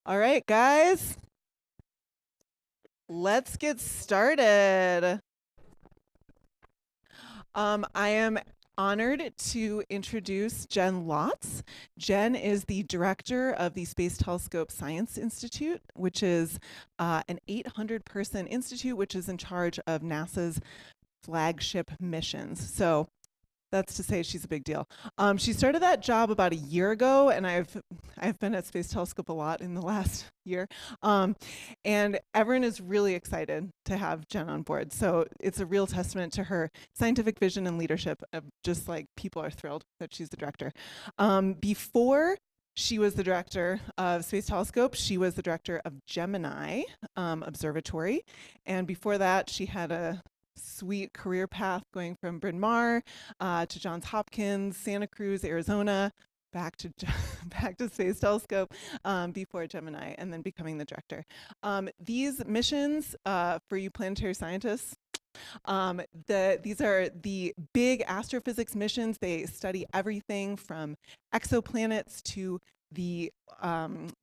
All right, guys, let's get started. I am honored to introduce Jen Lotz. Jen is the director of the Space Telescope Science Institute, which is an 800-person institute which is in charge of NASA's flagship missions. So that's to say she's a big deal. She started that job about a year ago, and I've been at Space Telescope a lot in the last year. And everyone is really excited to have Jen on board. So it's a real testament to her scientific vision and leadership. Just like people are thrilled that she's the director. Before she was the director of Space Telescope, she was the director of Gemini Observatory. And before that, she had a sweet career path going from Bryn Mawr to Johns Hopkins, Santa Cruz, Arizona, back to back to Space Telescope before Gemini, and then becoming the director. These missions, for you planetary scientists, these are the big astrophysics missions. They study everything from exoplanets to the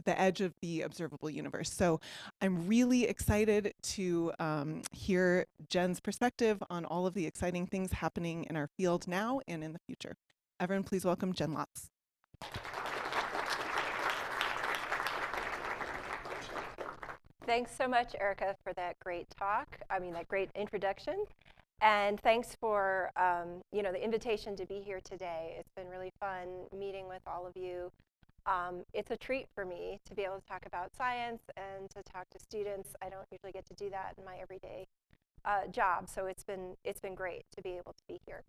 edge of the observable universe. So I'm really excited to hear Jen's perspective on all of the exciting things happening in our field now and in the future. Everyone, please welcome Jen Lotz. Thanks so much, Erica, for that great talk. That great introduction. And thanks for, the invitation to be here today. It's been really fun meeting with all of you. It's a treat for me to be able to talk about science and to talk to students. I don't usually get to do that in my everyday job, so it's been great to be able to be here.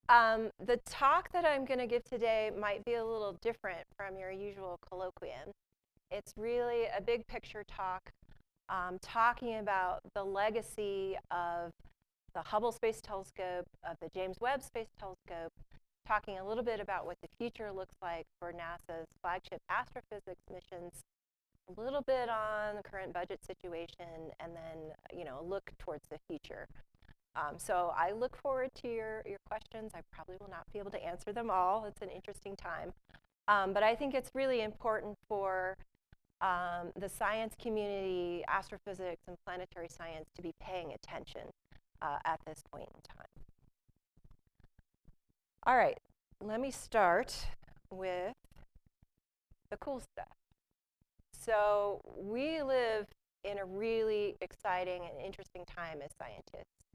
The talk that I'm going to give today might be a little different from your usual colloquium. It's really a big picture talk, talking about the legacy of the Hubble Space Telescope, of the James Webb Space Telescope, talking a little bit about what the future looks like for NASA's flagship astrophysics missions, a little bit on the current budget situation, and then look towards the future. So I look forward to your questions. I probably will not be able to answer them all. It's an interesting time. But I think it's really important for the science community, astrophysics, and planetary science to be paying attention at this point in time. All right, let me start with the cool stuff. So we live in a really exciting and interesting time as scientists.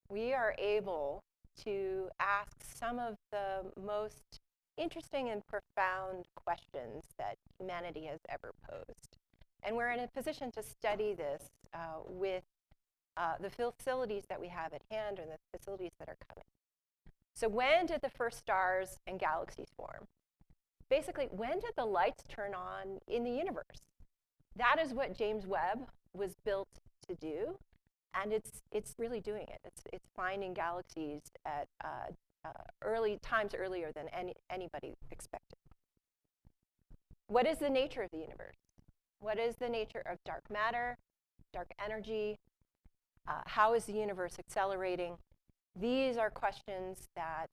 We are able to ask some of the most interesting and profound questions that humanity has ever posed. And we're in a position to study this with the facilities that we have at hand and the facilities that are coming. So when did the first stars and galaxies form? Basically, when did the lights turn on in the universe? That is what James Webb was built to do, and it's really doing it. It's finding galaxies at early times earlier than anybody expected. What is the nature of the universe? What is the nature of dark matter, dark energy? How is the universe accelerating? These are questions that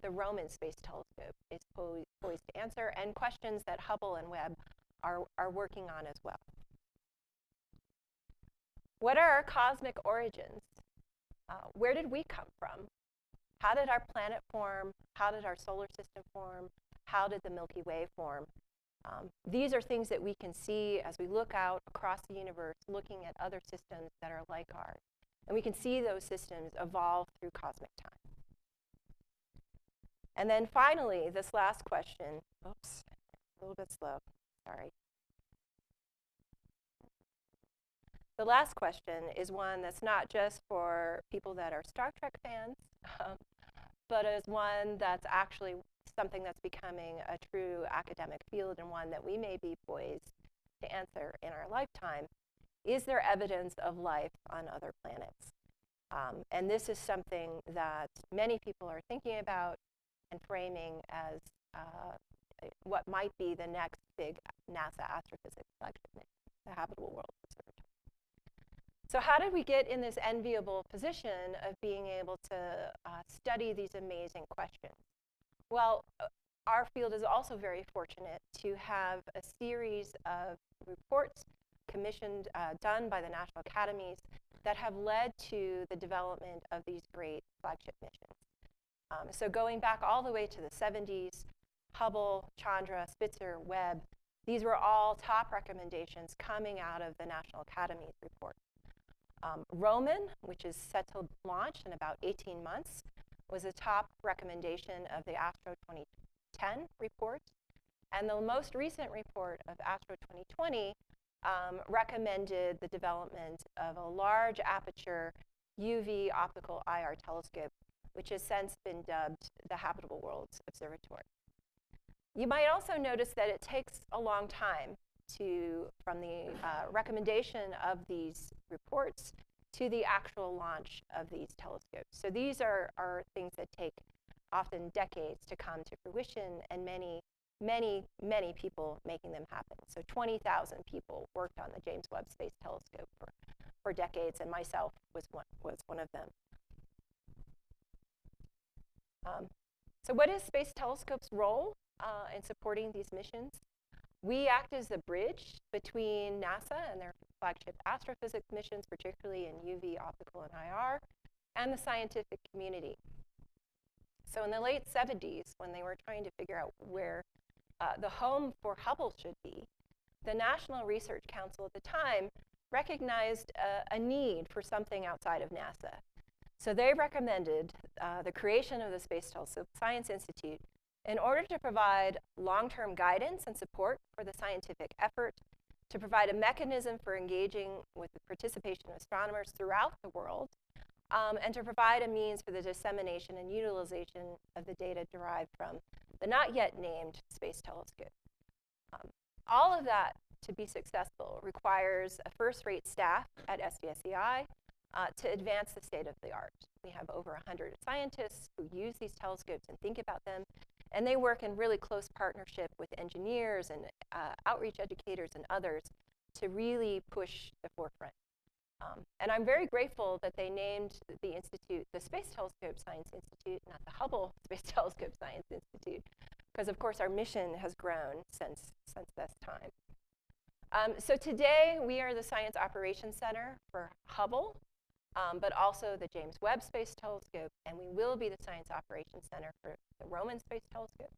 the Roman Space Telescope is poised to answer, and questions that Hubble and Webb are working on as well. What are our cosmic origins? Where did we come from? How did our planet form? How did our solar system form? How did the Milky Way form? These are things that we can see as we look out across the universe, looking at other systems that are like ours. And we can see those systems evolve through cosmic time. And then finally, this last question, oops, a little bit slow, sorry. The last question is one that's not just for people that are Star Trek fans, but is one that's actually something that's becoming a true academic field, and one that we may be poised to answer in our lifetime. Is there evidence of life on other planets? And this is something that many people are thinking about and framing as what might be the next big NASA astrophysics flagship mission, the Habitable Worlds Observatory. So how did we get in this enviable position of being able to study these amazing questions? Well, our field is also very fortunate to have a series of reports commissioned, done by the national academies that have led to the development of these great flagship missions. So going back all the way to the 70s, Hubble, Chandra, Spitzer, Webb, these were all top recommendations coming out of the National Academy's report. Roman, which is set to launch in about 18 months, was a top recommendation of the Astro 2010 report. And the most recent report of Astro 2020 recommended the development of a large aperture UV optical IR telescope, which has since been dubbed the Habitable Worlds Observatory. You might also notice that it takes a long time from the recommendation of these reports to the actual launch of these telescopes. So these are things that take often decades to come to fruition, and many people making them happen. So 20,000 people worked on the James Webb Space Telescope for decades, and myself was one of them. So what is Space Telescope's role in supporting these missions? We act as the bridge between NASA and their flagship astrophysics missions, particularly in UV, optical, and IR, and the scientific community. So in the late 70s, when they were trying to figure out where the home for Hubble should be, the National Research Council at the time recognized a need for something outside of NASA. So they recommended the creation of the Space Telescope Science Institute in order to provide long-term guidance and support for the scientific effort, to provide a mechanism for engaging with the participation of astronomers throughout the world, and to provide a means for the dissemination and utilization of the data derived from the not yet named Space Telescope. All of that, to be successful, requires a first-rate staff at STScI to advance the state of the art. We have over 100 scientists who use these telescopes and think about them, and they work in really close partnership with engineers and outreach educators and others to really push the forefront. And I'm very grateful that they named the institute the Space Telescope Science Institute, not the Hubble Space Telescope Science Institute, because of course our mission has grown since this time. So today we are the Science Operations Center for Hubble, but also the James Webb Space Telescope, and we will be the Science Operations Center for the Roman Space Telescope.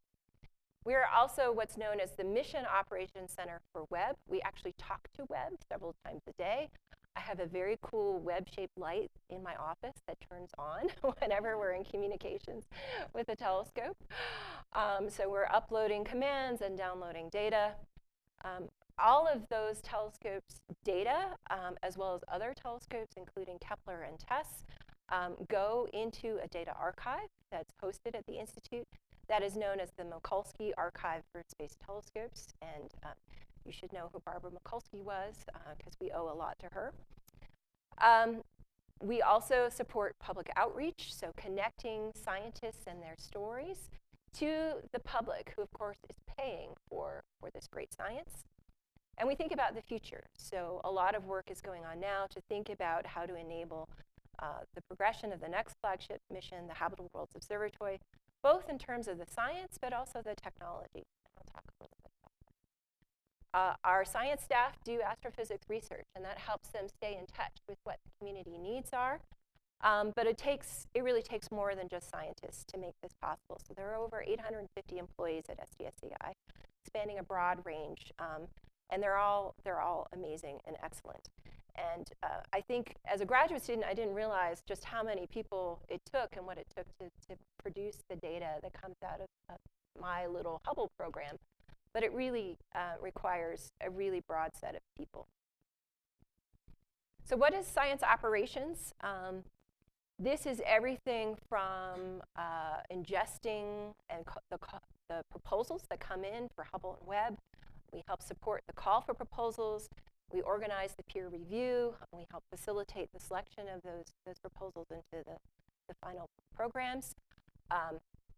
We are also what's known as the Mission Operations Center for Webb. We actually talk to Webb several times a day. I have a very cool Webb-shaped light in my office that turns on whenever we're in communications with the telescope. So we're uploading commands and downloading data. All of those telescopes' data, as well as other telescopes, including Kepler and TESS, go into a data archive that's hosted at the Institute that is known as the Mikulski Archive for Space Telescopes. And you should know who Barbara Mikulski was, because we owe a lot to her. We also support public outreach, so connecting scientists and their stories to the public, who of course is paying for this great science. And we think about the future. So a lot of work is going on now to think about how to enable the progression of the next flagship mission, the Habitable Worlds Observatory, both in terms of the science, but also the technology. I'll talk a little bit about that. Our science staff do astrophysics research, and that helps them stay in touch with what the community needs are. But it really takes more than just scientists to make this possible. So there are over 850 employees at STScI, spanning a broad range. And they're all amazing and excellent. And I think as a graduate student, I didn't realize just how many people it took and what it took to produce the data that comes out of my little Hubble program. But it really requires a really broad set of people. So what is science operations? This is everything from ingesting and the proposals that come in for Hubble and Webb. We help support the call for proposals. We organize the peer review. We help facilitate the selection of those proposals into the final programs.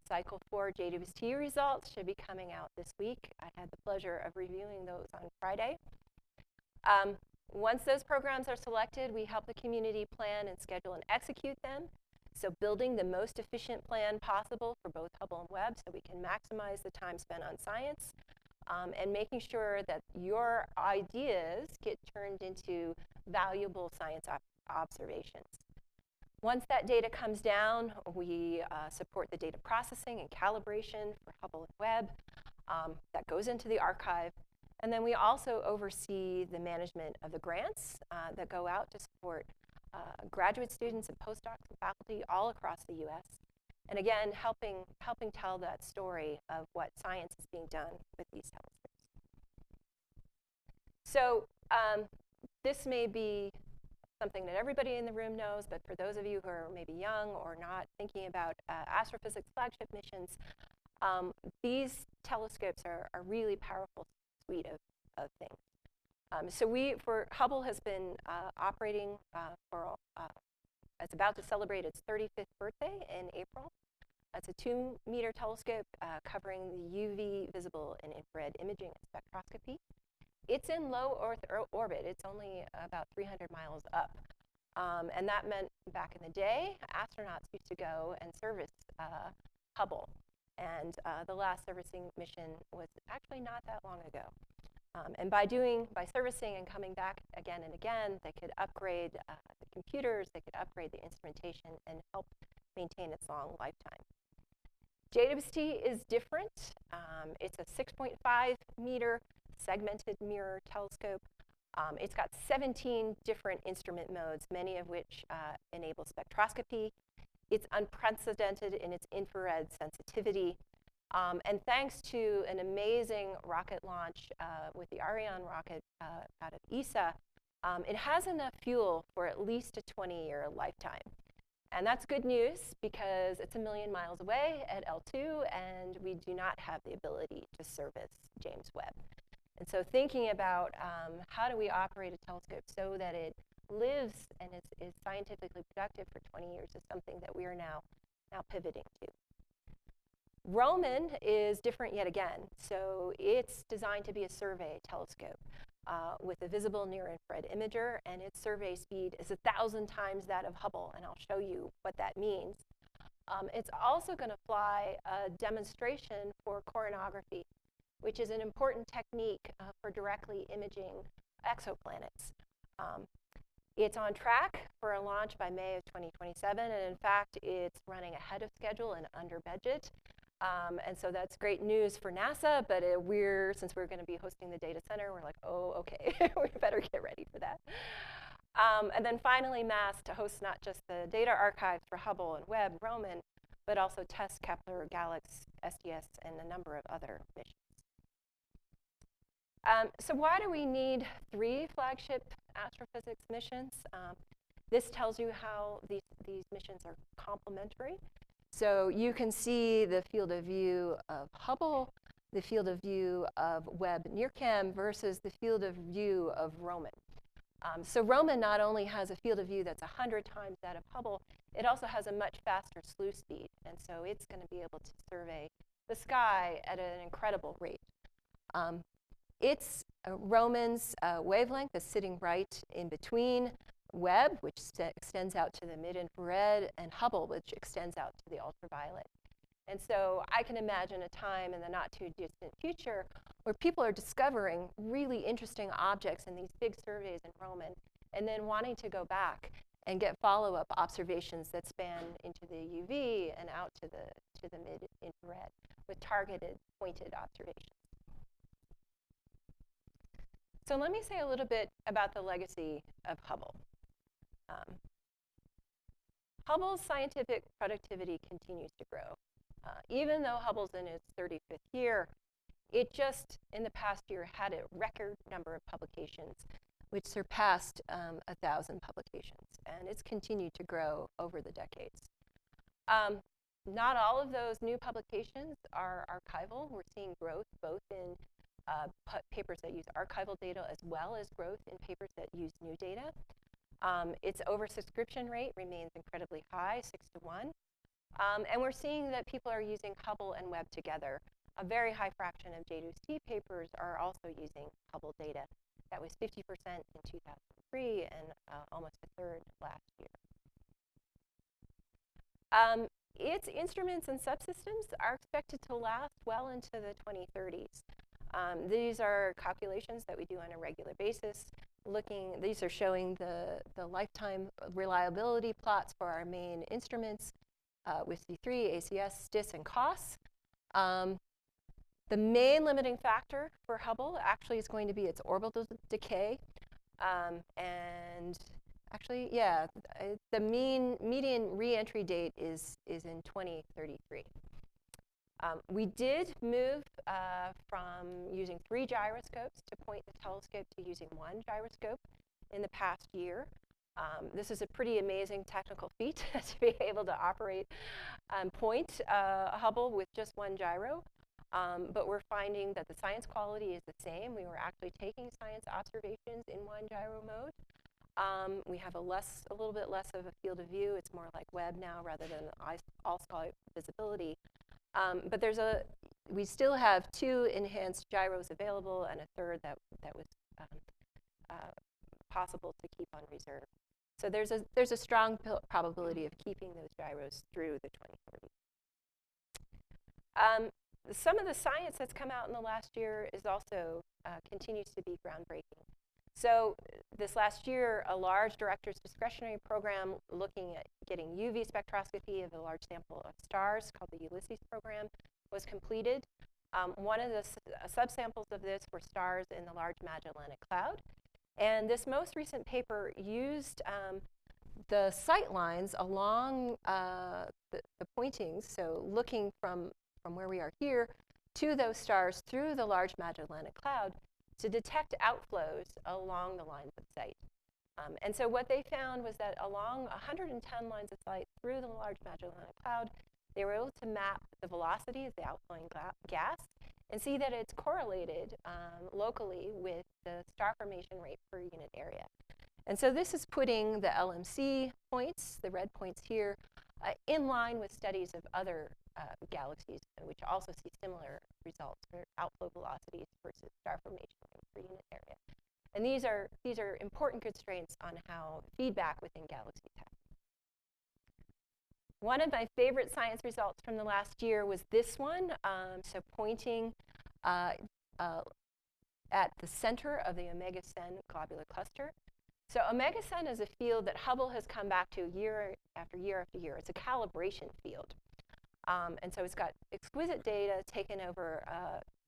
Cycle 4 JWST results should be coming out this week. I had the pleasure of reviewing those on Friday. Once those programs are selected, we help the community plan and schedule and execute them. So building the most efficient plan possible for both Hubble and Webb so we can maximize the time spent on science, and making sure that your ideas get turned into valuable science observations. Once that data comes down, we support the data processing and calibration for Hubble and Webb. That goes into the archive. And then we also oversee the management of the grants that go out to support graduate students and postdocs and faculty all across the US. And again, helping tell that story of what science is being done with these telescopes. So this may be something that everybody in the room knows, but for those of you who are maybe young or not thinking about astrophysics flagship missions, these telescopes are a really powerful suite of things. So for Hubble has been operating it's about to celebrate its 35th birthday in April. It's a 2-meter telescope covering the UV, visible, and infrared imaging and spectroscopy. It's in low Earth orbit. It's only about 300 miles up. And that meant back in the day, astronauts used to go and service Hubble. And the last servicing mission was actually not that long ago. And by servicing and coming back again and again, they could upgrade the computers, they could upgrade the instrumentation, and help maintain its long lifetime. JWST is different. It's a 6.5-meter segmented mirror telescope. It's got 17 different instrument modes, many of which enable spectroscopy. It's unprecedented in its infrared sensitivity. And thanks to an amazing rocket launch with the Ariane rocket out of ESA, it has enough fuel for at least a 20-year lifetime. And that's good news because it's 1 million miles away at L2, and we do not have the ability to service James Webb. And so thinking about how do we operate a telescope so that it lives and is scientifically productive for 20 years is something that we are now pivoting to. Roman is different yet again. So it's designed to be a survey telescope with a visible near-infrared imager, and its survey speed is 1,000 times that of Hubble, and I'll show you what that means. It's also going to fly a demonstration for coronagraphy, which is an important technique for directly imaging exoplanets. It's on track for a launch by May of 2027, and in fact, it's running ahead of schedule and under budget. And so that's great news for NASA, but since we're going to be hosting the data center, we're like, oh, okay, we better get ready for that. And then finally, MASS to host not just the data archives for Hubble and Webb, Roman, but also TESS, Kepler, GALEX, STS, and a number of other missions. So why do we need 3 flagship astrophysics missions? This tells you how these missions are complementary. So you can see the field of view of Hubble, the field of view of Webb NIRCam versus the field of view of Roman. So Roman not only has a field of view that's 100 times that of Hubble, it also has a much faster slew speed. And so it's going to be able to survey the sky at an incredible rate. Roman's wavelength is sitting right in between Webb, which extends out to the mid-infrared, and Hubble, which extends out to the ultraviolet. And so I can imagine a time in the not-too-distant future where people are discovering really interesting objects in these big surveys in Roman, and then wanting to go back and get follow-up observations that span into the UV and out to the mid-infrared with targeted, pointed observations. So let me say a little bit about the legacy of Hubble. Hubble's scientific productivity continues to grow. Even though Hubble's in its 35th year, it just, in the past year, had a record number of publications, which surpassed 1,000 publications. And it's continued to grow over the decades. Not all of those new publications are archival. We're seeing growth both in papers that use archival data as well as growth in papers that use new data. Its oversubscription rate remains incredibly high, 6 to 1. And we're seeing that people are using Hubble and Webb together. A very high fraction of JWST papers are also using Hubble data. That was 50% in 2003 and almost a third last year. Its instruments and subsystems are expected to last well into the 2030s. These are calculations that we do on a regular basis. These are showing the lifetime reliability plots for our main instruments with C3, ACS, STS, and COS. The main limiting factor for Hubble actually is going to be its orbital decay. And actually, yeah, the median re-entry date is in 2033. We did move from using 3 gyroscopes to point the telescope to using 1 gyroscope in the past year. This is a pretty amazing technical feat to be able to operate and point Hubble with just 1 gyro. But we're finding that the science quality is the same. We were actually taking science observations in 1 gyro mode. We have a little bit less of a field of view. It's more like Webb now rather than all-sky visibility. But we still have 2 enhanced gyros available and a third that was possible to keep on reserve. So there's a strong probability of keeping those gyros through the 2030s. Some of the science that's come out in the last year is also continues to be groundbreaking. So this last year, a large director's discretionary program looking at getting UV spectroscopy of a large sample of stars called the Ulysses program was completed. One of the subsamples of this were stars in the Large Magellanic Cloud. And this most recent paper used the sight lines along the pointings, so looking from where we are here to those stars through the Large Magellanic Cloud to detect outflows along the lines of sight. And so what they found was that along 110 lines of sight through the Large Magellanic Cloud, they were able to map the velocity of the outflowing gas and see that it's correlated locally with the star formation rate per unit area. And so this is putting the LMC points, the red points here, in line with studies of other galaxies, which also see similar results for outflow velocities versus star formation rate per unit area. And these are important constraints on how feedback within galaxies happens. One of my favorite science results from the last year was this one, so pointing at the center of the Omega Cen globular cluster. So Omega Cen is a field that Hubble has come back to year after year after year. It's a calibration field. And so it's got exquisite data taken over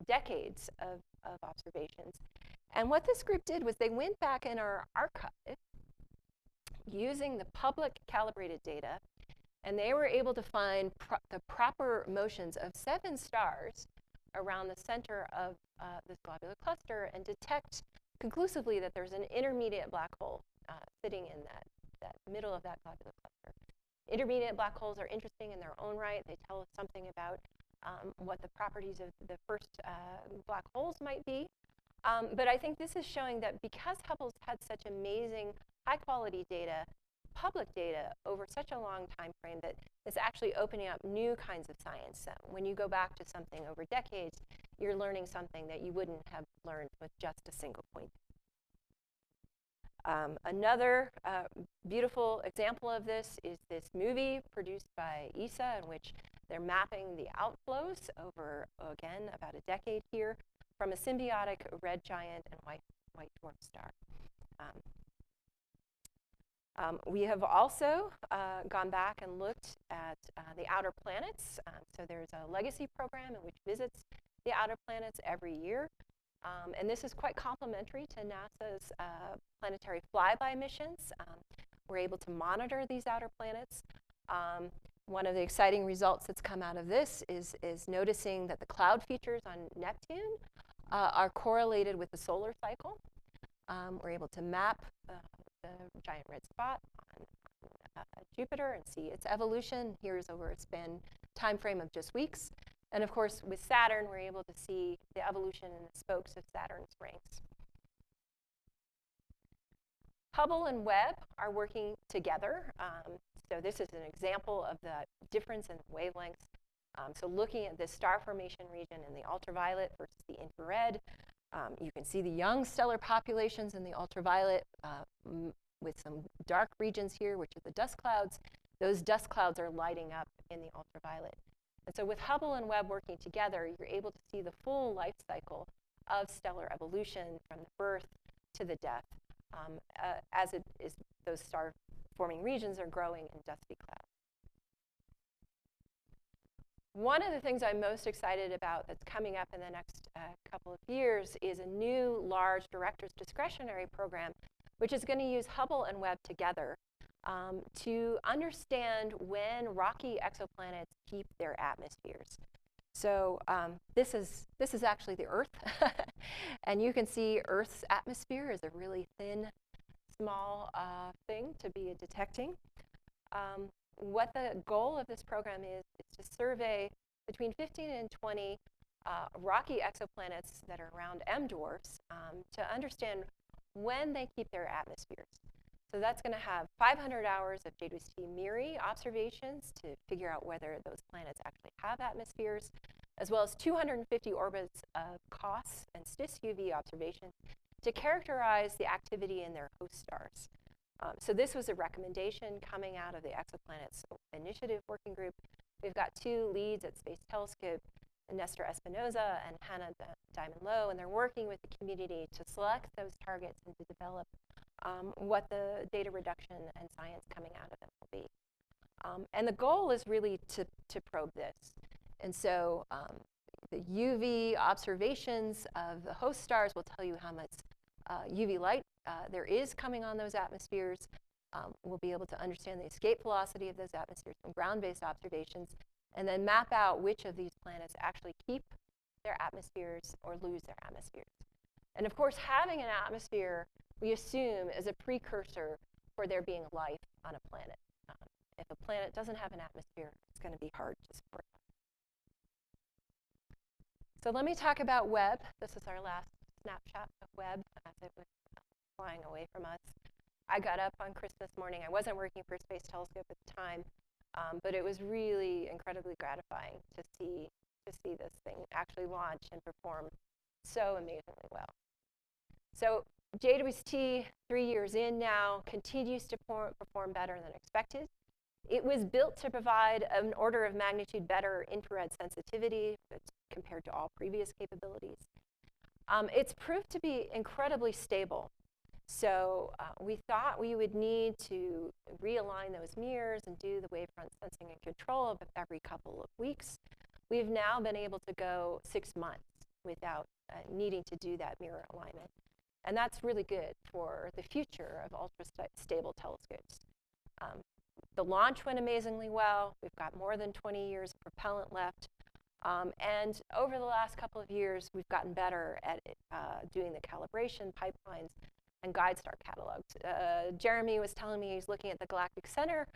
decades of observations. And what this group did was they went back in our archive using the public calibrated data, and they were able to find the proper motions of 7 stars around the center of this globular cluster and detect conclusively that there's an intermediate black hole sitting in that middle of that globular cluster. Intermediate black holes are interesting in their own right. They tell us something about what the properties of the first black holes might be. But I think this is showing that because Hubble's had such amazing high-quality data, public data, over such a long time frame, that it's actually opening up new kinds of science. When you go back to something over decades, you're learning something that you wouldn't have learned with just a single point. Another beautiful example of this is this movie produced by ESA, in which they're mapping the outflows over, again, about a decade here from a symbiotic red giant and white dwarf star. We have also gone back and looked at the outer planets. So there's a Legacy program in which visits the outer planets every year. And this is quite complementary to NASA's planetary flyby missions. We're able to monitor these outer planets. One of the exciting results that's come out of this is noticing that the cloud features on Neptune are correlated with the solar cycle. We're able to map the giant red spot on Jupiter and see its evolution. Here's over a time frame of just weeks. And of course, with Saturn, we're able to see the evolution in the spokes of Saturn's rings. Hubble and Webb are working together. So this is an example of the difference in wavelengths. So looking at this star formation region in the ultraviolet versus the infrared, you can see the young stellar populations in the ultraviolet with some dark regions here, which are the dust clouds. those dust clouds are lighting up in the ultraviolet. And so with Hubble and Webb working together, you're able to see the full life cycle of stellar evolution from the birth to the death, as it is those star-forming regions are growing in dusty clouds. One of the things I'm most excited about that's coming up in the next couple of years is a new large director's discretionary program, which is going to use Hubble and Webb together to understand when rocky exoplanets keep their atmospheres. So this is actually the Earth, and you can see Earth's atmosphere is a really thin, small thing to be detecting. What the goal of this program is to survey between 15 and 20 rocky exoplanets that are around M dwarfs to understand when they keep their atmospheres. So that's going to have 500 hours of JWST MIRI observations to figure out whether those planets actually have atmospheres, as well as 250 orbits of COS and STSUV observations to characterize the activity in their host stars. So this was a recommendation coming out of the Exoplanets Initiative Working Group. We've got two leads at Space Telescope, Nestor Espinoza and Hannah Diamond Lowe, and they're working with the community to select those targets and to develop what the data reduction and science coming out of them will be. And the goal is really to probe this. And so the UV observations of the host stars will tell you how much UV light there is coming on those atmospheres. We'll be able to understand the escape velocity of those atmospheres from ground-based observations, and then map out which of these planets actually keep their atmospheres or lose their atmospheres. And of course, having an atmosphere, we assume, is a precursor for there being life on a planet. If a planet doesn't have an atmosphere, it's going to be hard to support life. So let me talk about Webb. This is our last snapshot of Webb as it was flying away from us. I got up on Christmas morning. I wasn't working for Space Telescope at the time, but it was really incredibly gratifying to see this thing actually launch and perform so amazingly well. So JWST, 3 years in now, continues to perform better than expected. It was built to provide an order of magnitude better infrared sensitivity compared to all previous capabilities. It's proved to be incredibly stable. So we thought we would need to realign those mirrors and do the wavefront sensing and control every couple of weeks. We've now been able to go 6 months without needing to do that mirror alignment. And that's really good for the future of ultra-stable telescopes. The launch went amazingly well. We've got more than 20 years of propellant left. And over the last couple of years, we've gotten better at doing the calibration pipelines and guide star catalogs. Jeremy was telling me he's looking at the Galactic Center.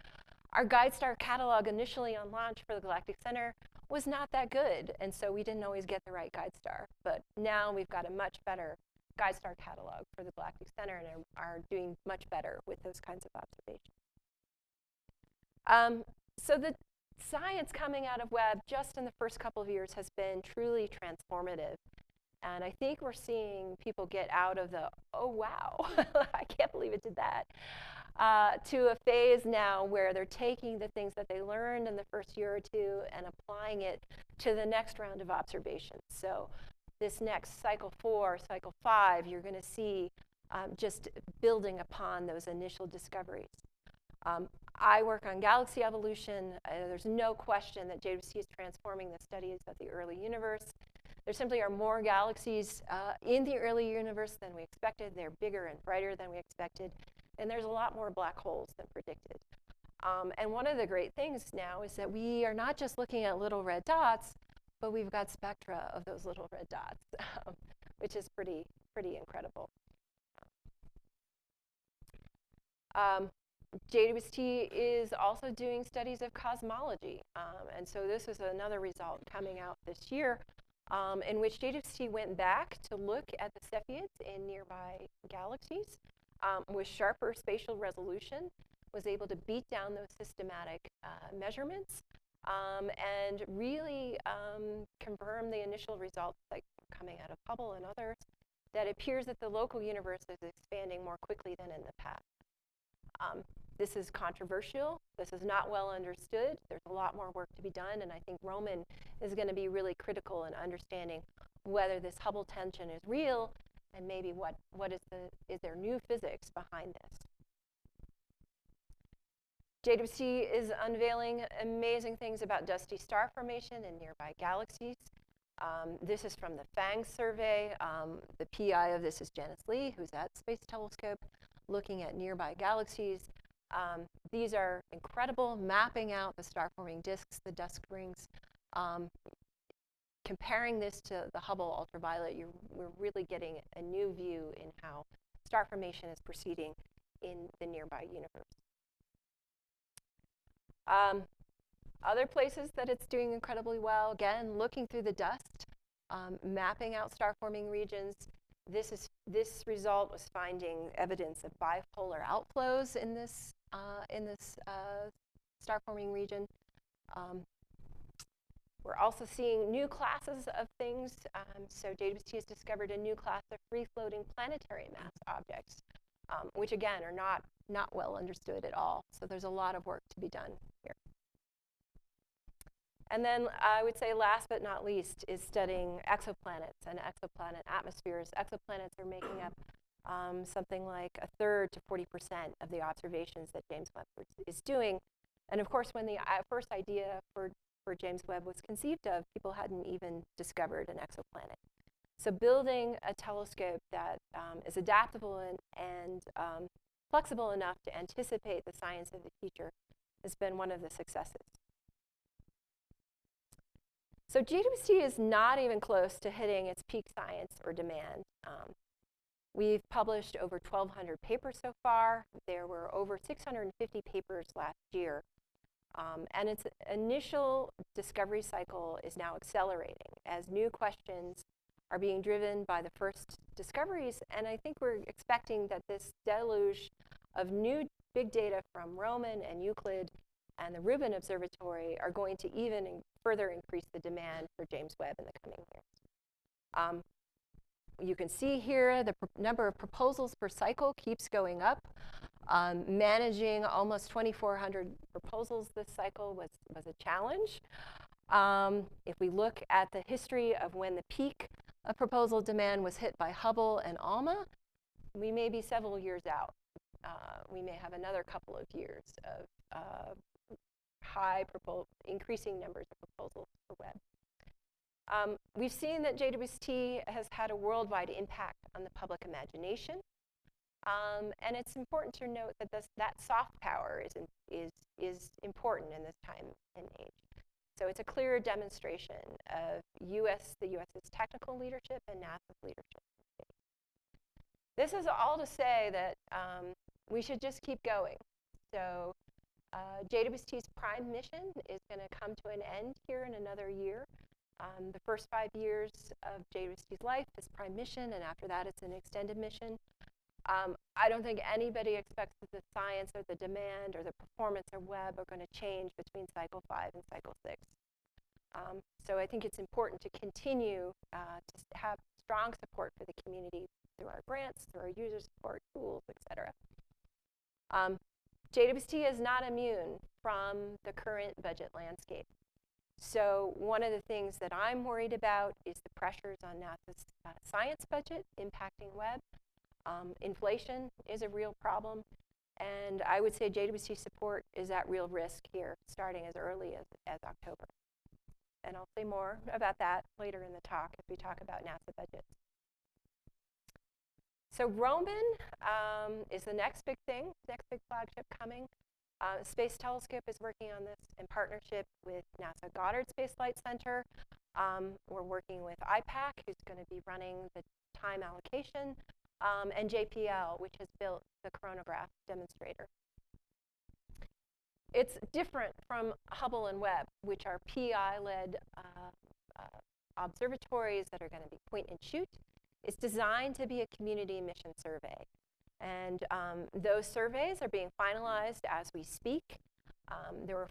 Our guide star catalog initially on launch for the Galactic Center was not that good, and so we didn't always get the right guide star. But now we've got a much better guide star catalog for the Galactic Center and are doing much better with those kinds of observations. So the science coming out of Webb just in the first couple of years has been truly transformative. And I think we're seeing people get out of the, oh, wow, I can't believe it did that, to a phase now where they're taking the things that they learned in the first year or two and applying it to the next round of observations. So this next cycle 4, cycle 5, you're going to see just building upon those initial discoveries. I work on galaxy evolution. There's no question that JWST is transforming the studies of the early universe. There simply are more galaxies in the early universe than we expected. They're bigger and brighter than we expected. And there's a lot more black holes than predicted. And one of the great things now is that we are not just looking at little red dots, but we've got spectra of those little red dots, which is pretty incredible. JWST is also doing studies of cosmology. And so this is another result coming out this year in which JWST went back to look at the Cepheids in nearby galaxies with sharper spatial resolution, was able to beat down those systematic measurements and really confirm the initial results like coming out of Hubble and others, that it appears that the local universe is expanding more quickly than in the past. This is controversial. This is not well understood. There's a lot more work to be done, and I think Roman is going to be really critical in understanding whether this Hubble tension is real, and maybe is there new physics behind this. JWST is unveiling amazing things about dusty star formation in nearby galaxies. This is from the FANG survey. The PI of this is Janice Lee, who's at Space Telescope, looking at nearby galaxies. These are incredible, mapping out the star-forming disks, the dust rings. Comparing this to the Hubble ultraviolet, we're really getting a new view in how star formation is proceeding in the nearby universe. Other places that it's doing incredibly well, again, looking through the dust, mapping out star-forming regions. This result was finding evidence of bipolar outflows in this star-forming region. We're also seeing new classes of things. So JWST has discovered a new class of free-floating planetary mass objects, which again are not well understood at all. So there's a lot of work to be done here. And then I would say last but not least is studying exoplanets and exoplanet atmospheres. Exoplanets are making up something like 1/3 to 40% of the observations that James Webb is doing. And of course, when the first idea for James Webb was conceived of, people hadn't even discovered an exoplanet. So building a telescope that is adaptable and flexible enough to anticipate the science of the future has been one of the successes. So JWST is not even close to hitting its peak science or demand. We've published over 1,200 papers so far. There were over 650 papers last year. And its initial discovery cycle is now accelerating as new questions are being driven by the first discoveries. And I think we're expecting that this deluge of new big data from Roman and Euclid and the Rubin Observatory are going to even further increase the demand for James Webb in the coming years. You can see here the number of proposals per cycle keeps going up. Managing almost 2,400 proposals this cycle was a challenge. If we look at the history of when the peak of proposal demand was hit by Hubble and ALMA, we may be several years out. We may have another couple of years of increasing numbers of proposals for Webb. We've seen that JWST has had a worldwide impact on the public imagination. And it's important to note that that soft power is important in this time and age. So it's a clear demonstration of the U.S.'s technical leadership and NASA's leadership in space. This is all to say that we should just keep going. So JWST's prime mission is going to come to an end here in another year. The first 5 years of JWST's life is prime mission, and after that it's an extended mission. I don't think anybody expects that the science or the demand or the performance of Webb are going to change between cycle 5 and cycle 6. So I think it's important to continue to have strong support for the community through our grants, through our user support tools, etc. JWST is not immune from the current budget landscape. So one of the things that I'm worried about is the pressures on NASA's science budget impacting Webb. Inflation is a real problem, and I would say JWST support is at real risk here, starting as early as October. And I'll say more about that later in the talk as we talk about NASA budgets. So Roman is the next big thing, next big flagship coming. Space Telescope is working on this in partnership with NASA Goddard Space Flight Center. We're working with IPAC, who's going to be running the time allocation, and JPL, which has built the coronagraph demonstrator. It's different from Hubble and Webb, which are PI-led observatories that are going to be point and shoot. It's designed to be a community mission survey. And those surveys are being finalized as we speak. There are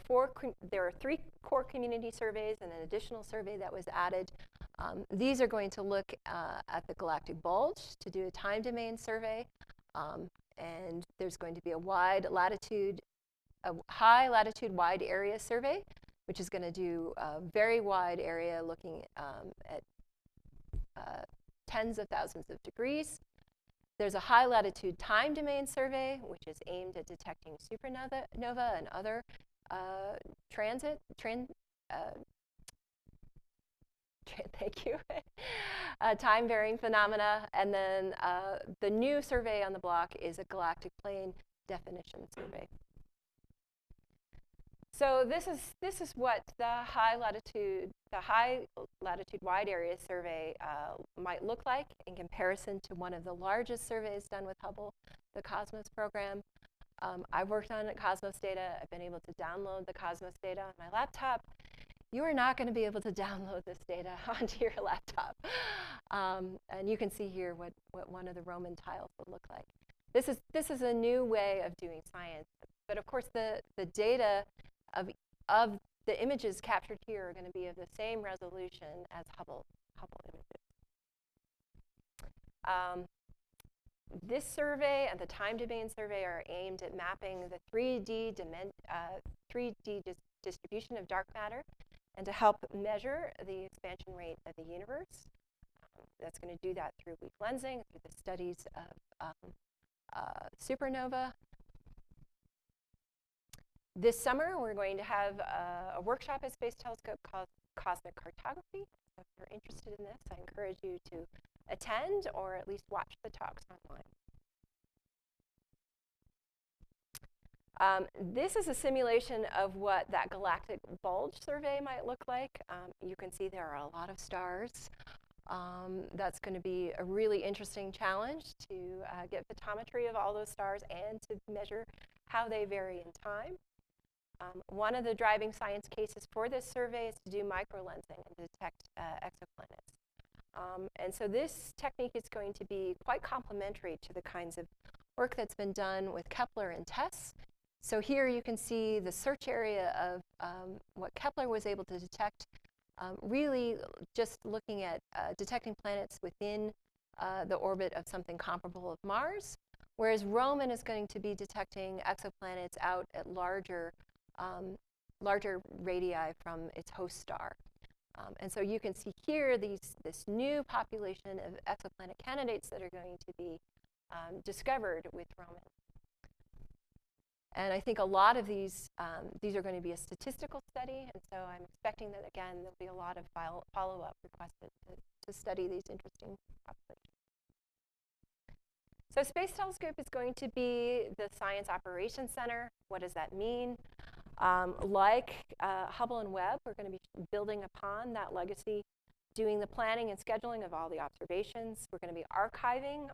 3 core community surveys and an additional survey that was added. These are going to look at the galactic bulge to do a time domain survey. and there's going to be a high latitude wide area survey, which is going to do a very wide area looking at tens of thousands of degrees. There's a high latitude time domain survey, which is aimed at detecting supernova and other thank you, time varying phenomena. And then the new survey on the block is a galactic plane definition survey. So this is what the high latitude wide area survey might look like in comparison to one of the largest surveys done with Hubble, the Cosmos program. I've worked on Cosmos data. I've been able to download the Cosmos data on my laptop. You are not going to be able to download this data onto your laptop. And you can see here what one of the Roman tiles would look like. This is a new way of doing science. But of course, the data of the images captured here are going to be of the same resolution as Hubble images. This survey and the time domain survey are aimed at mapping the 3D distribution of dark matter and to help measure the expansion rate of the universe. That's going to do that through weak lensing, through the studies of supernova. This summer, we're going to have a workshop at Space Telescope called Cosmic Cartography. So if you're interested in this, I encourage you to attend or at least watch the talks online. This is a simulation of what that galactic bulge survey might look like. You can see there are a lot of stars. That's going to be a really interesting challenge to get photometry of all those stars and to measure how they vary in time. One of the driving science cases for this survey is to do microlensing and detect exoplanets. And so this technique is going to be quite complementary to the kinds of work that's been done with Kepler and TESS. So here you can see the search area of what Kepler was able to detect, really just looking at detecting planets within the orbit of something comparable of Mars, whereas Roman is going to be detecting exoplanets out at larger radii from its host star. And so you can see here this new population of exoplanet candidates that are going to be discovered with Roman. And I think a lot of these are going to be a statistical study, and so I'm expecting that, again, there'll be a lot of follow-up requested to study these interesting populations. So Space Telescope is going to be the Science Operations Center. What does that mean? Like Hubble and Webb, we're going to be building upon that legacy, doing the planning and scheduling of all the observations. We're going to be archiving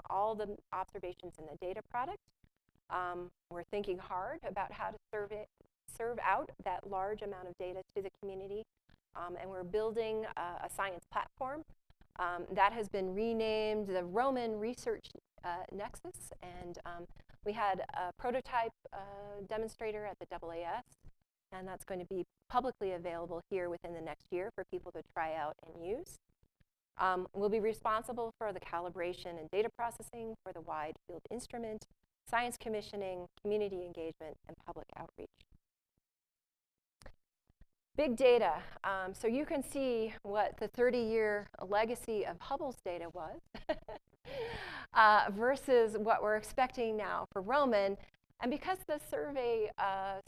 all the observations in the data product. We're thinking hard about how to serve out that large amount of data to the community. And we're building a science platform that has been renamed the Roman Research Nexus. And we had a prototype demonstrator at the AAS, and that's going to be publicly available here within the next year for people to try out and use. We'll be responsible for the calibration and data processing for the wide field instrument, science commissioning, community engagement, and public outreach. Big data. So you can see what the 30-year legacy of Hubble's data was versus what we're expecting now for Roman. And because the survey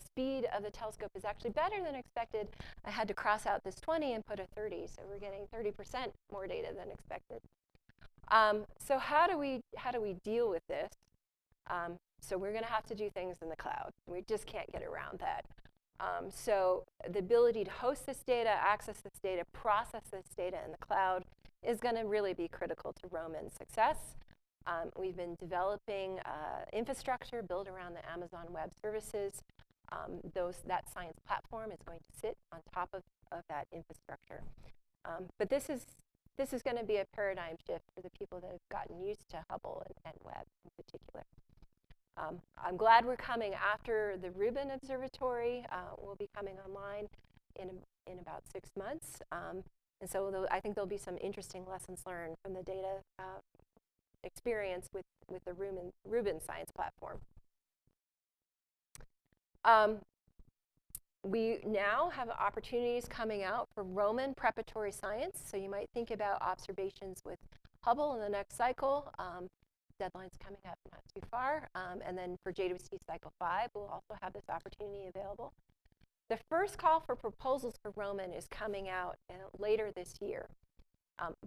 speed of the telescope is actually better than expected, I had to cross out this 20 and put a 30. So we're getting 30% more data than expected. So how do we deal with this? So we're going to have to do things in the cloud. We just can't get around that. So the ability to host this data, access this data, process this data in the cloud is going to really be critical to Roman's success. We've been developing infrastructure built around the Amazon Web Services. That science platform is going to sit on top of that infrastructure. But this is going to be a paradigm shift for the people that have gotten used to Hubble and Webb in particular. I'm glad we're coming after the Rubin Observatory will be coming online in about 6 months. And so I think there'll be some interesting lessons learned from the data experience with the Rubin Science Platform. We now have opportunities coming out for Roman preparatory science. So you might think about observations with Hubble in the next cycle. Deadline's coming up not too far. And then for JWST Cycle 5, we'll also have this opportunity available. The first call for proposals for Roman is coming out later this year.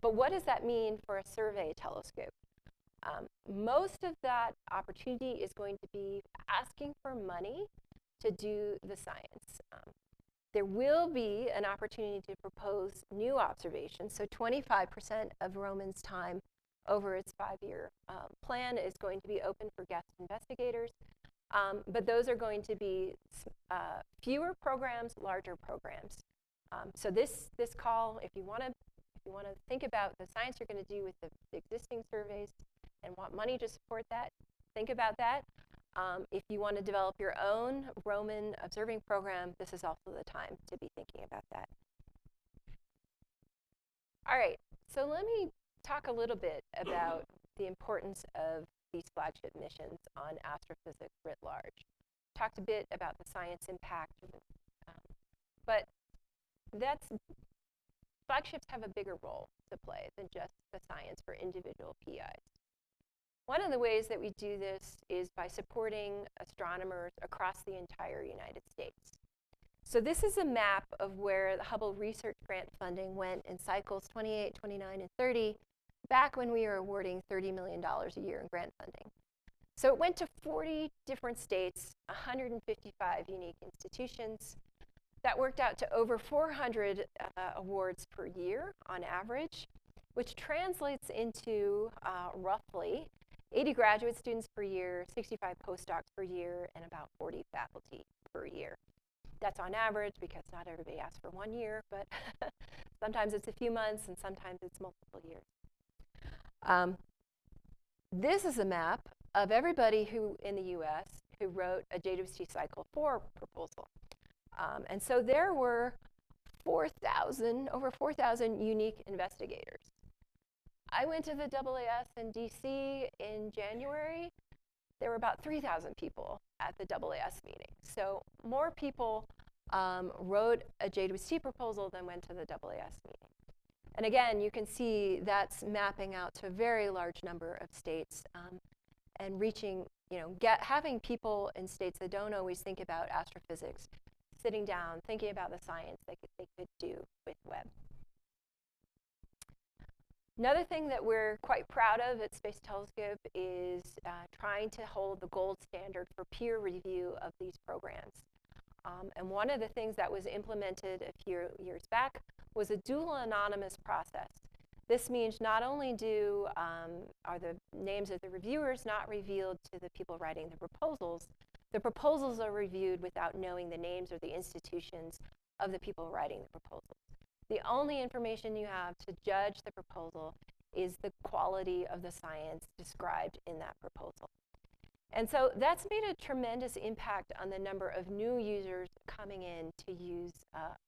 But what does that mean for a survey telescope? Most of that opportunity is going to be asking for money to do the science. There will be an opportunity to propose new observations. So 25% of Roman's time over its 5-year plan is going to be open for guest investigators. But those are going to be fewer programs, larger programs. So this call, if you want to think about the science you're going to do with the existing surveys and want money to support that, think about that. If you want to develop your own Roman observing program, this is also the time to be thinking about that. All right, so let me talk a little bit about the importance of these flagship missions on astrophysics writ large. Talked a bit about the science impact, but flagships have a bigger role to play than just the science for individual PIs. One of the ways that we do this is by supporting astronomers across the entire United States. So this is a map of where the Hubble research grant funding went in cycles 28, 29, and 30, back when we were awarding $30 million a year in grant funding. So it went to 40 different states, 155 unique institutions. That worked out to over 400 awards per year on average, which translates into roughly 80 graduate students per year, 65 postdocs per year, and about 40 faculty per year. That's on average because not everybody asks for 1 year, but sometimes it's a few months and sometimes it's multiple years. This is a map of everybody who in the US who wrote a JWST Cycle 4 proposal. And so there were over 4,000 unique investigators. I went to the AAS in DC in January. There were about 3,000 people at the AAS meeting. So more people wrote a JWST proposal than went to the AAS meeting. And again, you can see that's mapping out to a very large number of states and reaching, having people in states that don't always think about astrophysics sitting down, thinking about the science they could do with Webb. Another thing that we're quite proud of at Space Telescope is trying to hold the gold standard for peer review of these programs. And one of the things that was implemented a few years back was a dual anonymous process. This means not only are the names of the reviewers not revealed to the people writing the proposals are reviewed without knowing the names or the institutions of the people writing the proposals. The only information you have to judge the proposal is the quality of the science described in that proposal. And so that's made a tremendous impact on the number of new users coming in to use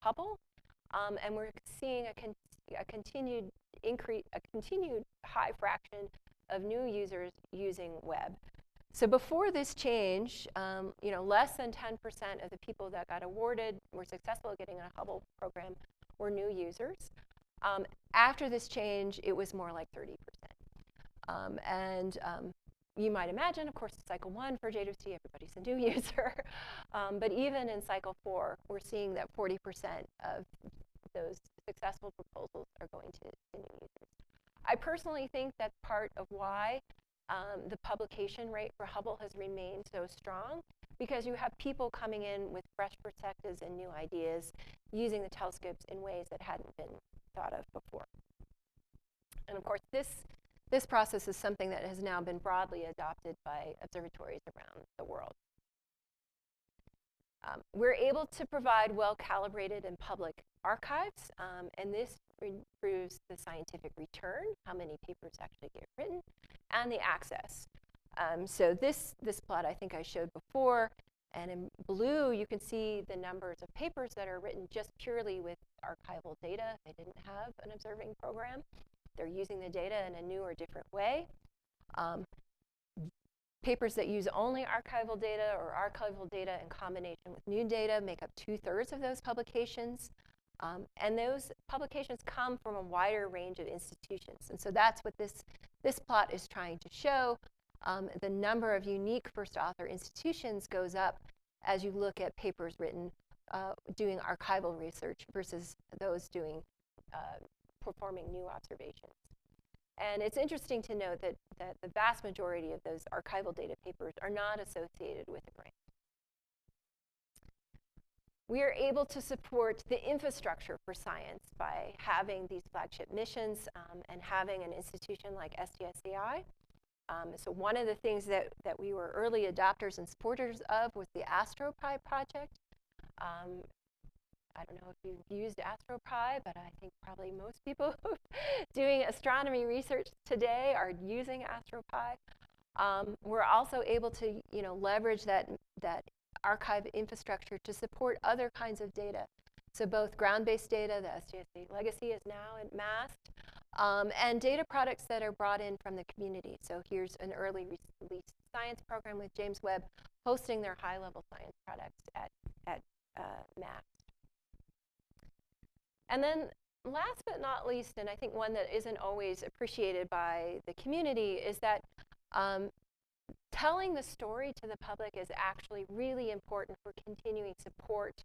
Hubble. And we're seeing a continued high fraction of new users using Webb. So before this change, less than 10% of the people that got awarded were successful at getting a Hubble program were new users. After this change, it was more like 30%. You might imagine, of course, Cycle 1 for JWST, everybody's a new user. But even in Cycle 4, we're seeing that 40% of those successful proposals are going to new users. I personally think that's part of why the publication rate for Hubble has remained so strong, because you have people coming in with fresh perspectives and new ideas using the telescopes in ways that hadn't been thought of before. And of course, this process is something that has now been broadly adopted by observatories around the world. We're able to provide well-calibrated and public archives, and this improves the scientific return, how many papers actually get written, and the access. So this plot I think I showed before, and in blue you can see the numbers of papers that are written just purely with archival data. They didn't have an observing program. They're using the data in a new or different way. papers that use only archival data or archival data in combination with new data make up 2/3 of those publications. And those publications come from a wider range of institutions. And so that's what this plot is trying to show. The number of unique first author institutions goes up as you look at papers written doing archival research versus those doing performing new observations. And it's interesting to note that the vast majority of those archival data papers are not associated with a grant. We are able to support the infrastructure for science by having these flagship missions and having an institution like STScI. So one of the things that we were early adopters and supporters of was the AstroPi project. I don't know if you've used AstroPi, but I think probably most people doing astronomy research today are using AstroPi. We're also able to leverage that archive infrastructure to support other kinds of data. So both ground-based data, the STScI Legacy is now masked, and data products that are brought in from the community. So here's an early release science program with James Webb hosting their high-level science products at MAX. And then last but not least, and I think one that isn't always appreciated by the community, is that telling the story to the public is actually really important for continuing support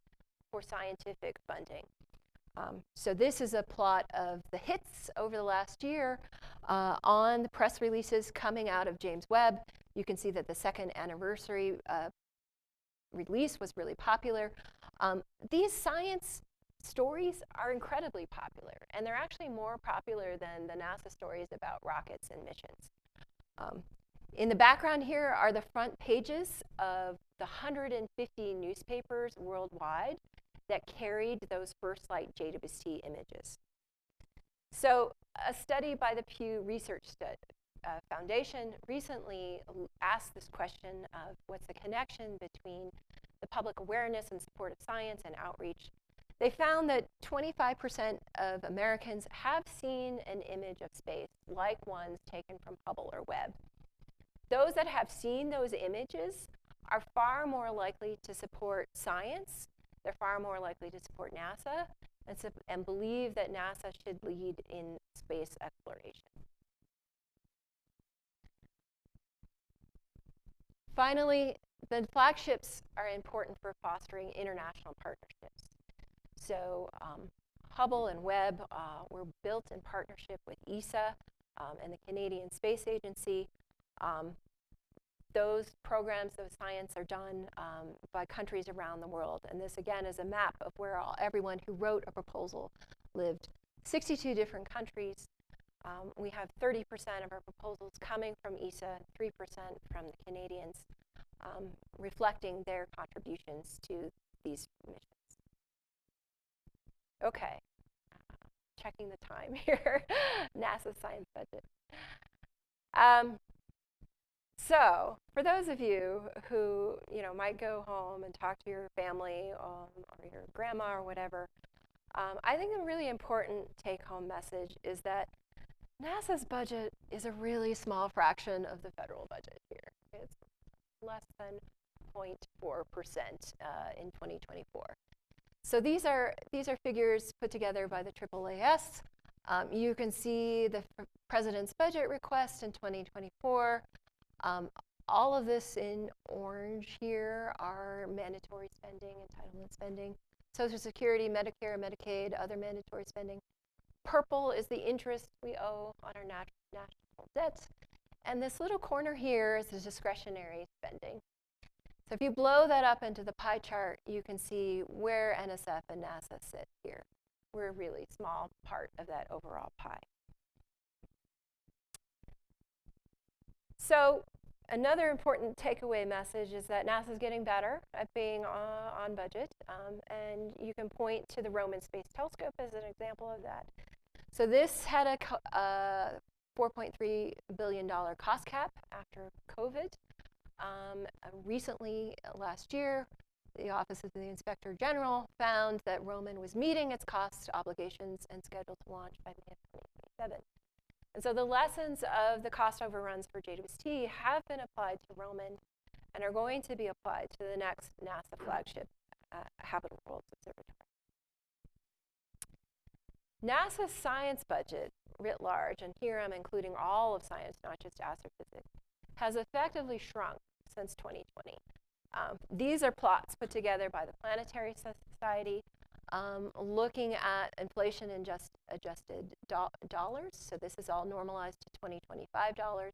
for scientific funding. So this is a plot of the hits over the last year on the press releases coming out of James Webb. You can see that the second anniversary release was really popular. These science stories are incredibly popular, and they're actually more popular than the NASA stories about rockets and missions. In the background here are the front pages of the 150 newspapers worldwide that carried those first light JWST images. So a study by the Pew Research Foundation recently asked this question of what's the connection between the public awareness and support of science and outreach. They found that 25% of Americans have seen an image of space like ones taken from Hubble or Webb. Those that have seen those images are far more likely to support science. They're far more likely to support NASA and believe that NASA should lead in space exploration. Finally, the flagships are important for fostering international partnerships. So Hubble and Webb were built in partnership with ESA and the Canadian Space Agency. Those programs, those science are done by countries around the world. And this, again, is a map of where everyone who wrote a proposal lived. 62 different countries. We have 30% of our proposals coming from ESA, 3% from the Canadians, reflecting their contributions to these missions. Okay, checking the time here, NASA science budget. So, for those of you who might go home and talk to your family or your grandma or whatever, I think a really important take-home message is that NASA's budget is a really small fraction of the federal budget here. It's less than 0.4% in 2024. So these are figures put together by the AAAS. You can see the president's budget request in 2024. All of this in orange here are mandatory spending, entitlement spending, Social Security, Medicare, Medicaid, other mandatory spending. Purple is the interest we owe on our national debt. And this little corner here is the discretionary spending. So if you blow that up into the pie chart, you can see where NSF and NASA sit here. We're a really small part of that overall pie. So another important takeaway message is that NASA is getting better at being on budget. And you can point to the Roman Space Telescope as an example of that. So this had a $4.3 billion cost cap after COVID. Recently, last year, the Office of the Inspector General found that Roman was meeting its cost obligations and scheduled to launch by May of 2027. And so the lessons of the cost overruns for JWST have been applied to Roman and are going to be applied to the next NASA flagship, Habitable Worlds Observatory. NASA's science budget, writ large, and here I'm including all of science, not just astrophysics, has effectively shrunk since 2020. These are plots put together by the Planetary Society, looking at inflation-adjusted dollars. So this is all normalized to 2025 dollars.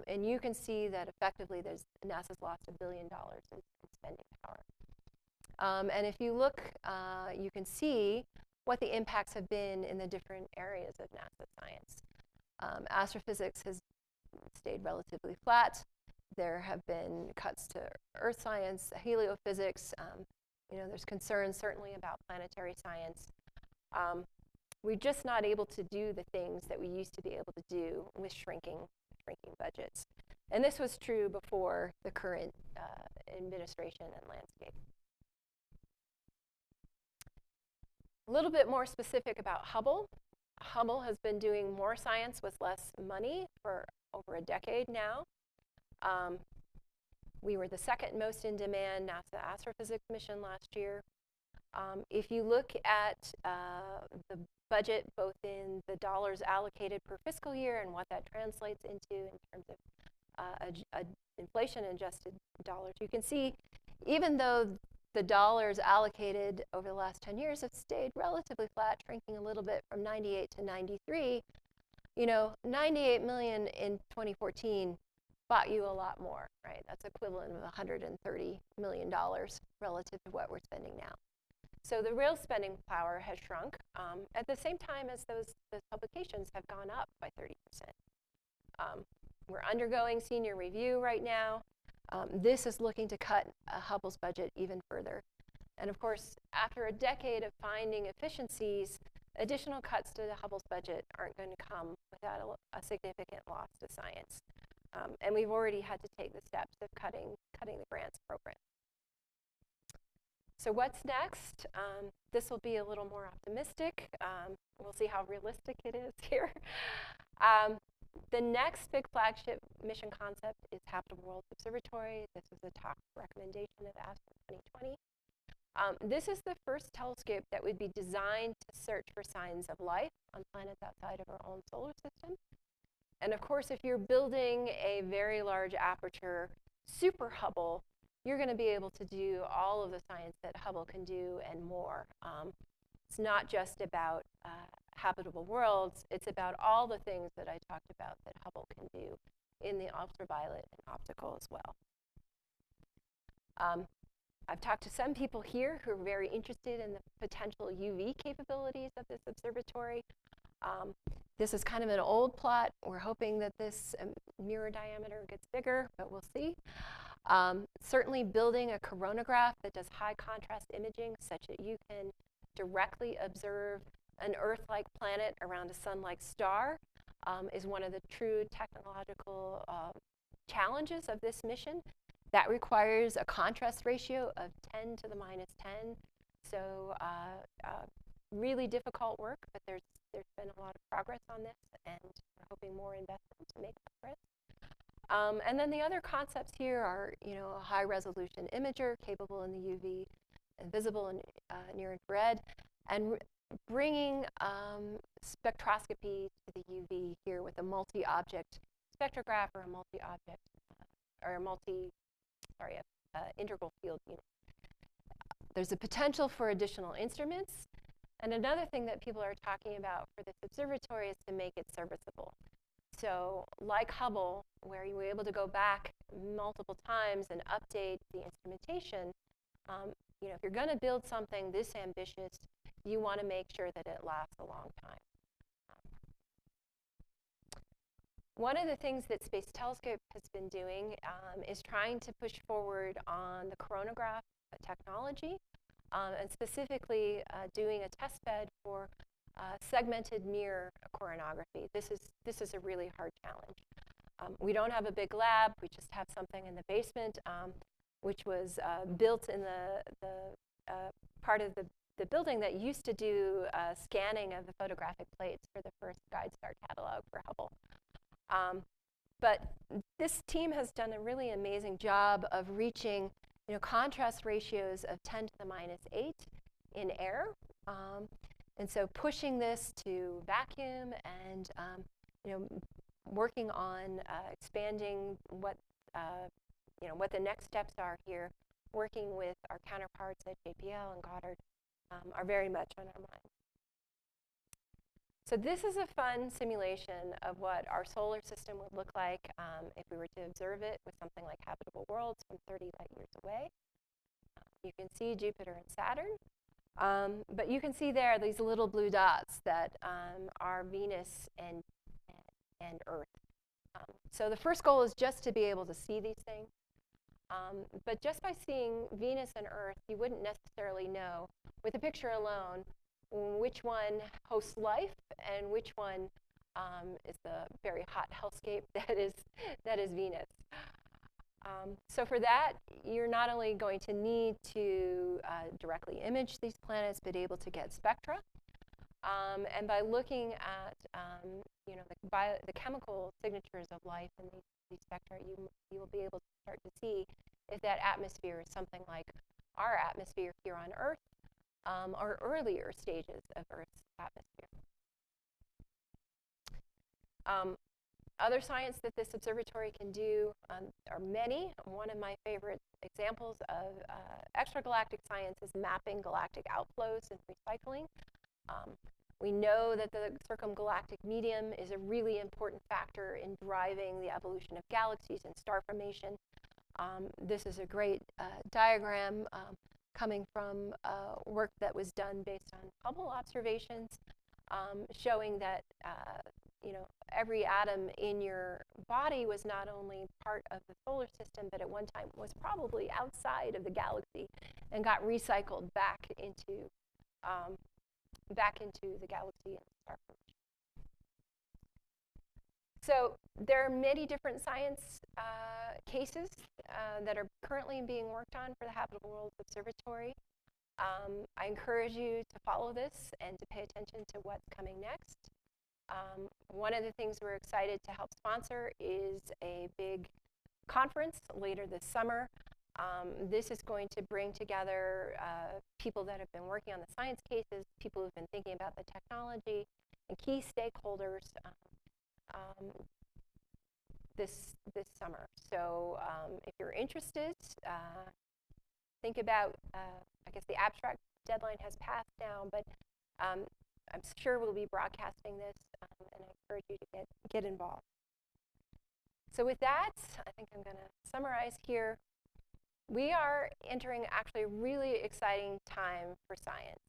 And you can see that effectively NASA's lost $1 billion in spending power. And if you look, you can see what the impacts have been in the different areas of NASA science. Astrophysics has stayed relatively flat. There have been cuts to earth science, heliophysics. There's concerns certainly about planetary science. We're just not able to do the things that we used to be able to do with shrinking budgets. And this was true before the current administration and landscape. A little bit more specific about Hubble. Hubble has been doing more science with less money for over a decade now. We were the second most in demand NASA astrophysics mission last year. If you look at the budget, both in the dollars allocated per fiscal year and what that translates into in terms of inflation-adjusted dollars, you can see even though the dollars allocated over the last 10 years have stayed relatively flat, shrinking a little bit from 98 to 93, 98 million in 2014 bought you a lot more, right? That's equivalent of $130 million relative to what we're spending now. So the real spending power has shrunk at the same time as those publications have gone up by 30%. We're undergoing senior review right now. This is looking to cut Hubble's budget even further. And of course, after a decade of finding efficiencies, additional cuts to the Hubble's budget aren't going to come without a significant loss to science. And we've already had to take the steps of cutting the grants program. So what's next? This will be a little more optimistic. We'll see how realistic it is here. The next big flagship mission concept is Habitable Worlds Observatory. This was a top recommendation of ASTRO 2020. This is the first telescope that would be designed to search for signs of life on planets outside of our own solar system. And of course, if you're building a very large aperture super-Hubble, you're going to be able to do all of the science that Hubble can do and more. It's not just about habitable worlds, it's about all the things that I talked about that Hubble can do in the ultraviolet and optical as well. I've talked to some people here who are very interested in the potential UV capabilities of this observatory. This is kind of an old plot. We're hoping that this mirror diameter gets bigger, but we'll see. Certainly building a coronagraph that does high contrast imaging such that you can directly observe an Earth-like planet around a sun-like star is one of the true technological challenges of this mission. That requires a contrast ratio of 10 to the minus 10. So really difficult work, but there's been a lot of progress on this, and we're hoping more investment to make progress. And then the other concepts here are, a high-resolution imager capable in the UV, and visible in near-infrared, and bringing spectroscopy to the UV here with a multi-object spectrograph or a multi-object integral field unit. There's a potential for additional instruments. And another thing that people are talking about for this observatory is to make it serviceable. So like Hubble, where you were able to go back multiple times and update the instrumentation, if you're going to build something this ambitious, you want to make sure that it lasts a long time. One of the things that Space Telescope has been doing is trying to push forward on the coronagraph technology, and specifically doing a test bed for segmented mirror coronography. This is a really hard challenge. We don't have a big lab. We just have something in the basement, which was built in the part of the the building that used to do scanning of the photographic plates for the first guide star catalog for Hubble. But this team has done a really amazing job of reaching, contrast ratios of 10 to the minus 8 in air. And so pushing this to vacuum and, working on expanding what the next steps are here, working with our counterparts at JPL and Goddard, are very much on our mind. So this is a fun simulation of what our solar system would look like if we were to observe it with something like Habitable Worlds from 30 light years away. You can see Jupiter and Saturn, but you can see there these little blue dots that are Venus and Earth. So the first goal is just to be able to see these things. But just by seeing Venus and Earth, you wouldn't necessarily know, with a picture alone, which one hosts life and which one is the very hot hellscape that is Venus. So for that, you're not only going to need to directly image these planets, but able to get spectra. And by looking at the chemical signatures of life in these spectra, you will be able to start to see if that atmosphere is something like our atmosphere here on Earth, or earlier stages of Earth's atmosphere. Other science that this observatory can do are many. One of my favorite examples of extragalactic science is mapping galactic outflows and recycling. We know that the circumgalactic medium is a really important factor in driving the evolution of galaxies and star formation. This is a great diagram coming from work that was done based on Hubble observations, showing that every atom in your body was not only part of the solar system, but at one time was probably outside of the galaxy and got recycled back into the galaxy and star formation. So there are many different science cases that are currently being worked on for the Habitable Worlds Observatory. I encourage you to follow this and to pay attention to what's coming next. One of the things we're excited to help sponsor is a big conference later this summer. This is going to bring together people that have been working on the science cases, people who've been thinking about the technology, and key stakeholders this summer. So if you're interested, think about, I guess the abstract deadline has passed now, but I'm sure we'll be broadcasting this, and I encourage you to get involved. So with that, I think I'm going to summarize here. We are entering actually a really exciting time for science.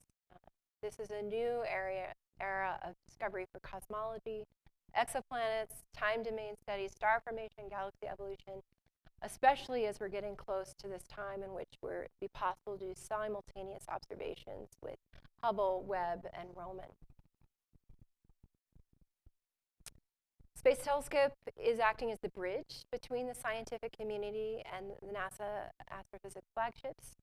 This is a new era of discovery for cosmology, exoplanets, time domain studies, star formation, galaxy evolution, especially as we're getting close to this time in which it will be possible to do simultaneous observations with Hubble, Webb, and Roman. Space Telescope is acting as the bridge between the scientific community and the NASA astrophysics flagships.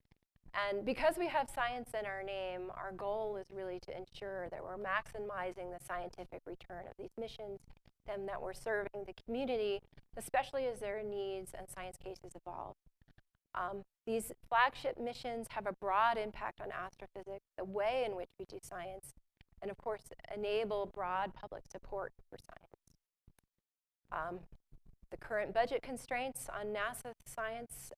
And because we have science in our name, our goal is really to ensure that we're maximizing the scientific return of these missions and that we're serving the community, especially as their needs and science cases evolve. These flagship missions have a broad impact on astrophysics, the way in which we do science, and of course, enable broad public support for science. The current budget constraints on NASA science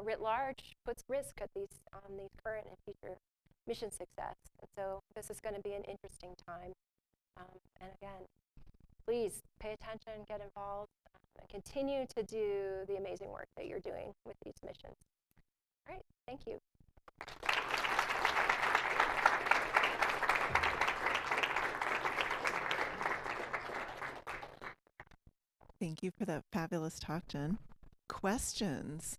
writ large puts risk on these current and future mission success. And so this is going to be an interesting time. And again, please pay attention, get involved, and continue to do the amazing work that you're doing with these missions. All right, thank you. Thank you for that fabulous talk, Jen. Questions?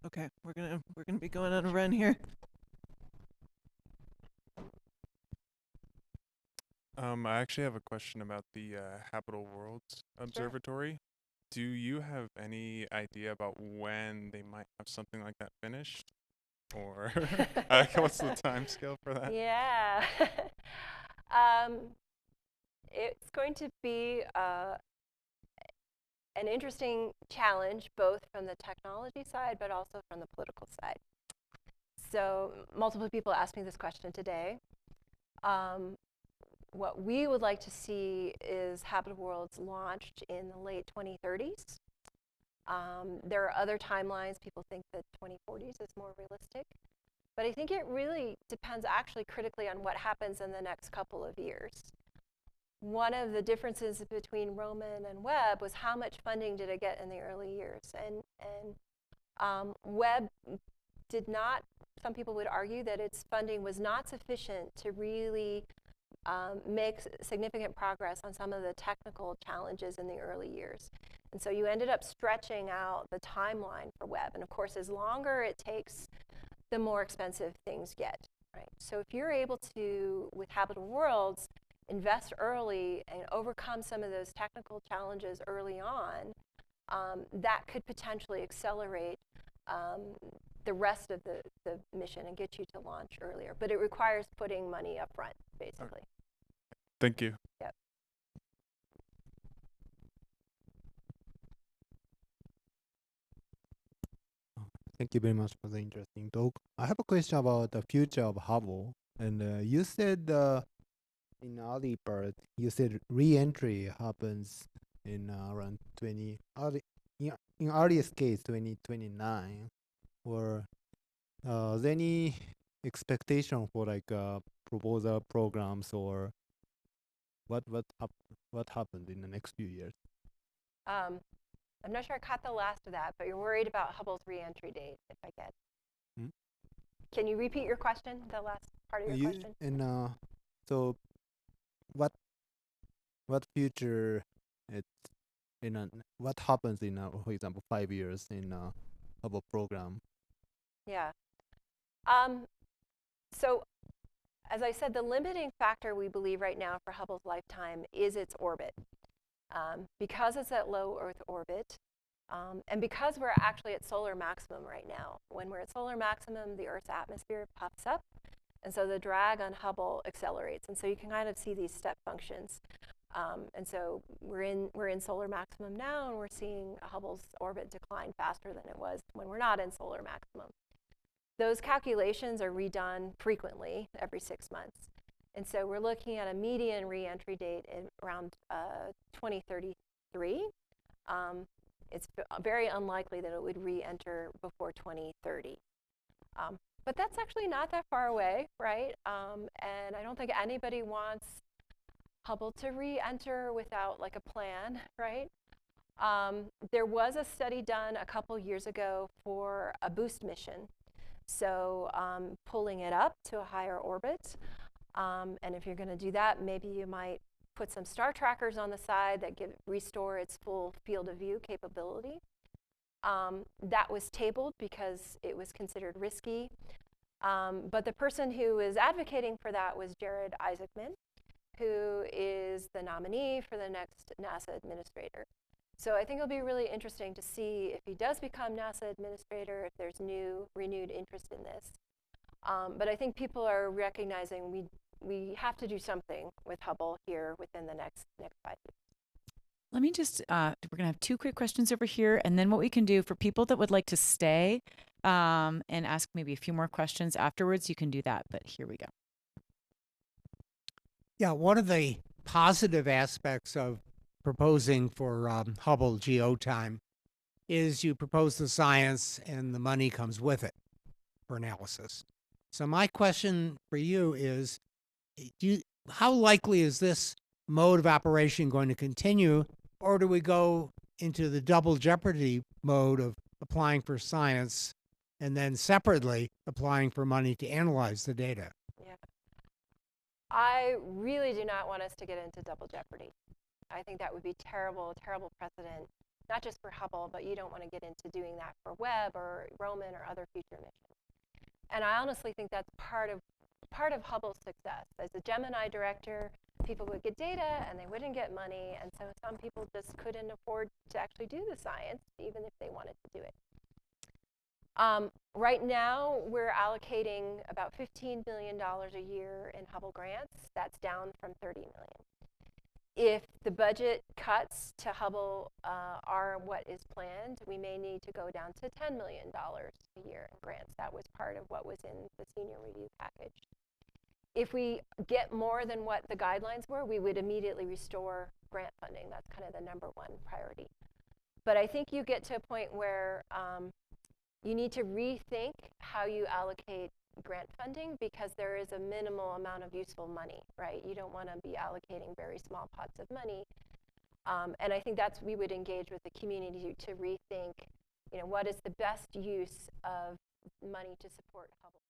Okay, we're gonna be going on a run here. I actually have a question about the Habitable Worlds Observatory. Do you have any idea about when they might have something like that finished? Or what's the time scale for that? Yeah. um, it's going to be an interesting challenge, both from the technology side, but also from the political side. So multiple people asked me this question today. What we would like to see is Habitable Worlds launched in the late 2030s. There are other timelines. People think that 2040s is more realistic. But I think it really depends actually critically on what happens in the next couple of years. One of the differences between Roman and Webb was how much funding did it get in the early years. And Webb did not, some people would argue that its funding was not sufficient to really make significant progress on some of the technical challenges in the early years. And so you ended up stretching out the timeline for Webb. And of course, as longer it takes, the more expensive things get, right? So if you're able to, with Habitable Worlds, invest early and overcome some of those technical challenges early on, that could potentially accelerate the rest of the mission and get you to launch earlier. But it requires putting money up front, basically. Okay. Thank you. Yep. Thank you very much for the interesting talk. I have a question about the future of Hubble. And you said in early part, you said re-entry happens in around in earliest case 2029. Or there any expectation for like proposal programs or what happened in the next few years? I'm not sure I caught the last of that, but you're worried about Hubble's re-entry date, if I get. Hmm? Can you repeat your question, the last part of your question? And so what future it what happens in for example 5 years in Hubble program? Yeah. So as I said, the limiting factor we believe right now for Hubble's lifetime is its orbit. Because it's at low Earth orbit, and because we're actually at solar maximum right now. When we're at solar maximum, the Earth's atmosphere puffs up, and so the drag on Hubble accelerates. And so you can kind of see these step functions. And so we're in solar maximum now, and we're seeing Hubble's orbit decline faster than it was when we're not in solar maximum. Those calculations are redone frequently, every 6 months. And so we're looking at a median re-entry date in around 2033. It's very unlikely that it would re-enter before 2030. But that's actually not that far away, right? And I don't think anybody wants Hubble to re-enter without like a plan, right? There was a study done a couple years ago for a boost mission. So pulling it up to a higher orbit. And if you're going to do that, maybe you might put some star trackers on the side that restore its full field of view capability. That was tabled because it was considered risky. But the person who was advocating for that was Jared Isaacman, who is the nominee for the next NASA administrator. So I think it'll be really interesting to see if he does become NASA administrator, if there's renewed interest in this. But I think people are recognizing we have to do something with Hubble here within the next 5 years. Let me just, we're going to have 2 quick questions over here. And then what we can do for people that would like to stay and ask maybe a few more questions afterwards, you can do that. But here we go. Yeah, one of the positive aspects of proposing for Hubble GeoTime is you propose the science and the money comes with it for analysis. So my question for you is, how likely is this mode of operation going to continue, or do we go into the double jeopardy mode of applying for science and then separately applying for money to analyze the data? Yeah. I really do not want us to get into double jeopardy. I think that would be a terrible precedent, not just for Hubble, but you don't want to get into doing that for Webb or Roman or other future missions. And I honestly think that's part of Hubble's success. As a Gemini director, people would get data and they wouldn't get money, and so some people just couldn't afford to actually do the science, even if they wanted to do it. Right now, we're allocating about $15 million a year in Hubble grants. That's down from $30 million. If the budget cuts to Hubble are what is planned, we may need to go down to $10 million a year in grants. That was part of what was in the senior review package. If we get more than what the guidelines were, we would immediately restore grant funding. That's kind of the #1 priority. But I think you get to a point where you need to rethink how you allocate grant funding, because there is a minimal amount of useful money, right? You don't want to be allocating very small pots of money. And I think that's, we would engage with the community to rethink, what is the best use of money to support Hubble.